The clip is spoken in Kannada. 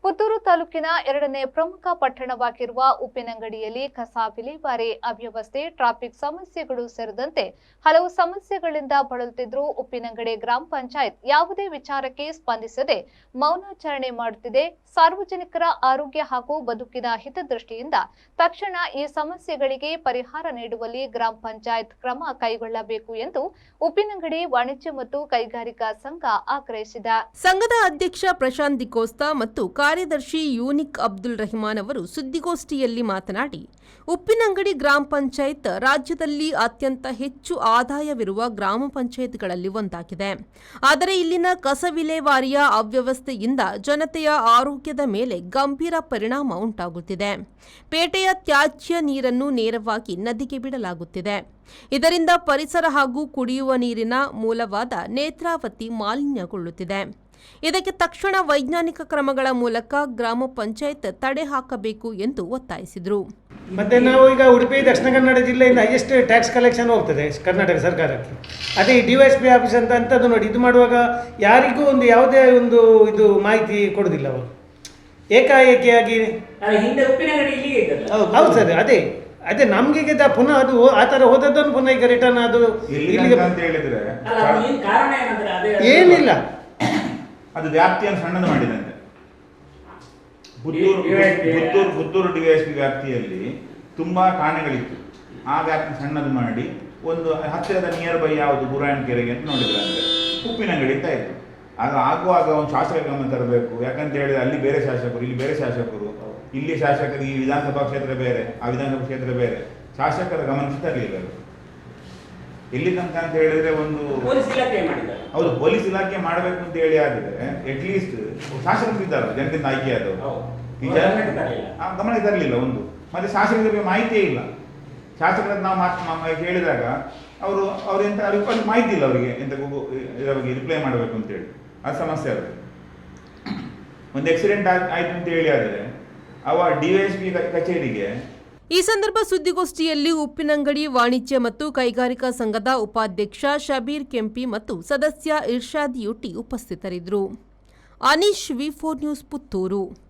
ಪುತ್ತೂರು ತಾಲೂಕಿನ ಎರಡನೇ ಪ್ರಮುಖ ಪಟ್ಟಣವಾಗಿರುವ ಉಪ್ಪಿನಂಗಡಿಯಲ್ಲಿ ಕಸ ವಿಲೇವಾರಿ ಅವ್ಯವಸ್ಥೆ, ಟ್ರಾಫಿಕ್ ಸಮಸ್ಯೆಗಳು ಸೇರಿದಂತೆ ಹಲವು ಸಮಸ್ಯೆಗಳಿಂದ ಬಳಲುತ್ತಿದ್ದರೂ ಉಪ್ಪಿನಂಗಡಿ ಗ್ರಾಮ ಪಂಚಾಯತ್ ಯಾವುದೇ ವಿಚಾರಕ್ಕೆ ಸ್ಪಂದಿಸದೆ ಮೌನಾಚರಣೆ ಮಾಡುತ್ತಿದೆ. ಸಾರ್ವಜನಿಕರ ಆರೋಗ್ಯ ಹಾಗೂ ಬದುಕಿನ ಹಿತದೃಷ್ಟಿಯಿಂದ ತಕ್ಷಣ ಈ ಸಮಸ್ಯೆಗಳಿಗೆ ಪರಿಹಾರ ನೀಡುವಲ್ಲಿ ಗ್ರಾಮ ಪಂಚಾಯತ್ ಕ್ರಮ ಕೈಗೊಳ್ಳಬೇಕು ಎಂದು ಉಪ್ಪಿನಂಗಡಿ ವಾಣಿಜ್ಯ ಮತ್ತು ಕೈಗಾರಿಕಾ ಸಂಘ ಆಗ್ರಹಿಸಿದೆ. ಸಂಘದ ಅಧ್ಯಕ್ಷ ಪ್ರಶಾಂತ್ ದಿಕೋಸ್ತಾ ಮತ್ತು ಕಾರ್ಯದರ್ಶಿ ಯೂನಿಕ್ ಅಬ್ದುಲ್ ರಹಿಮಾನ್ ಅವರು ಸುದ್ದಿಗೋಷ್ಠಿಯಲ್ಲಿ ಮಾತನಾಡಿ, ಉಪ್ಪಿನಂಗಡಿ ಗ್ರಾಮ ಪಂಚಾಯತ್ ರಾಜ್ಯದಲ್ಲಿ ಅತ್ಯಂತ ಹೆಚ್ಚು ಆದಾಯವಿರುವ ಗ್ರಾಮ ಪಂಚಾಯತ್ಗಳಲ್ಲಿ ಒಂದಾಗಿದೆ. ಆದರೆ ಇಲ್ಲಿನ ಕಸ ವಿಲೇವಾರಿಯ ಅವ್ಯವಸ್ಥೆಯಿಂದ ಜನತೆಯ ಆರೋಗ್ಯದ ಮೇಲೆ ಗಂಭೀರ ಪರಿಣಾಮ ಉಂಟಾಗುತ್ತಿದೆ. ಪೇಟೆಯ ತ್ಯಾಜ್ಯ ನೀರನ್ನು ನೇರವಾಗಿ ನದಿಗೆ ಬಿಡಲಾಗುತ್ತಿದೆ. ಇದರಿಂದ ಪರಿಸರ ಹಾಗೂ ಕುಡಿಯುವ ನೀರಿನ ಮೂಲವಾದ ನೇತ್ರಾವತಿ ಮಾಲಿನ್ಯಗೊಳ್ಳುತ್ತಿದೆ. ಇದಕ್ಕೆ ತಕ್ಷಣ ವೈಜ್ಞಾನಿಕ ಕ್ರಮಗಳ ಮೂಲಕ ಗ್ರಾಮ ಪಂಚಾಯತ್ ತಡೆ ಹಾಕಬೇಕು ಎಂದು ಒತ್ತಾಯಿಸಿದರು. ಮತ್ತೆ ನಾವು ಈಗ ಉಡುಪಿ ದಕ್ಷಿಣ ಕನ್ನಡ ಜಿಲ್ಲೆಯಿಂದ ಹೈಯೆಸ್ಟ್ ಟ್ಯಾಕ್ಸ್ ಕಲೆಕ್ಷನ್ ಹೋಗ್ತದೆ ಕರ್ನಾಟಕ ಸರ್ಕಾರಕ್ಕೆ. ಅದೇ DYSP ಆಫೀಸ್ ಅಂತದ್ದು ನೋಡಿ, ಇದು ಮಾಡುವಾಗ ಯಾರಿಗೂ ಯಾವುದೇ ಇದು ಮಾಹಿತಿ ಕೊಡೋದಿಲ್ಲ ಅವರು, ಏಕಾಏಕಿಯಾಗಿ. ಹೌದು ಸರ್, ಅದೇ ನಮಗೆ ಪುನಃ ಅದು ಆ ಥರ ಹೋದದ್ದನ್ನು ಪುನಃ ಈಗ ರಿಟರ್ನ್ ಅದು ಇಲ್ಲಿಗೆ ಏನಿಲ್ಲ, ಅದು ವ್ಯಾಪ್ತಿಯನ್ನು ಸಣ್ಣದು ಮಾಡಿದಂತೆ. ಪುತ್ತೂರು DYSP ವ್ಯಾಪ್ತಿಯಲ್ಲಿ ತುಂಬಾ ಠಾಣೆಗಳಿತ್ತು. ಆ ವ್ಯಾಪ್ತಿ ಸಣ್ಣದು ಮಾಡಿ ಒಂದು ಹತ್ತಿರದ ನಿಯರ್ ಬೈ ಯಾವುದು ಬುರಾಯನ್ ಕೆರೆಗೆ ಅಂತ ನೋಡಿದ್ರಂತೆ, ಉಪ್ಪಿನಂಗಡಿ ಅಂತ ಇತ್ತು. ಆಗ ಆಗುವಾಗ ಒಂದು ಶಾಸಕ ಗಮನ ತರಬೇಕು. ಯಾಕಂತ ಹೇಳಿದ್ರೆ ಅಲ್ಲಿ ಬೇರೆ ಶಾಸಕರು, ಇಲ್ಲಿ ಬೇರೆ ಶಾಸಕರು, ಇಲ್ಲಿ ಶಾಸಕರು, ಈ ವಿಧಾನಸಭಾ ಕ್ಷೇತ್ರ ಬೇರೆ, ಆ ವಿಧಾನಸಭಾ ಕ್ಷೇತ್ರ ಬೇರೆ, ಶಾಸಕರ ಗಮನಕ್ಕೆ ತರಲಿಲ್ಲ. ಎಲ್ಲಿ ತನಕ ಅಂತ ಹೇಳಿದ್ರೆ ಹೌದು, ಪೊಲೀಸ್ ಇಲಾಖೆ ಮಾಡಬೇಕು ಅಂತ ಹೇಳಿ ಆಗಿದ್ರೆ ಅಟ್ಲೀಸ್ಟ್ ಶಾಸಕರು ಇದ್ದಾರೆ ಜನರಿಂದ ಆಯ್ಕೆಯಾದವರು, ಗಮನಕ್ಕೆ ತರಲಿಲ್ಲ ಒಂದು. ಮತ್ತೆ ಶಾಸಕರಿಗೆ ಮಾಹಿತಿಯೇ ಇಲ್ಲ. ಶಾಸಕರ ನಾವು ಹೇಳಿದಾಗ ಅವ್ರೆಂತ ಅವ್ರಿಗೆ ಮಾಹಿತಿ ಇಲ್ಲ, ಅವರಿಗೆ ಎಂತ ಇದರ ಬಗ್ಗೆ ರಿಪ್ಲೈ ಮಾಡಬೇಕು ಅಂತೇಳಿ. ಅದು ಸಮಸ್ಯೆ ಅವರಿಗೆ. ಒಂದು ಆಕ್ಸಿಡೆಂಟ್ ಆಯ್ತು ಅಂತ ಹೇಳಿ ಆದರೆ ಅವ DYSP ಕಚೇರಿಗೆ. ಈ ಸಂದರ್ಭ ಸುದ್ದಿಗೋಷ್ಠಿಯಲ್ಲಿ ಉಪ್ಪಿನಂಗಡಿ ವಾಣಿಜ್ಯ ಮತ್ತು ಕೈಗಾರಿಕಾ ಸಂಘದ ಉಪಾಧ್ಯಕ್ಷ ಶಬೀರ್ ಕೆಂಪಿ ಮತ್ತು ಸದಸ್ಯ ಇರ್ಷಾದ್ ಯುಟಿ ಉಪಸ್ಥಿತರಿದ್ದರು. Aneesh, V4 news, Puttur.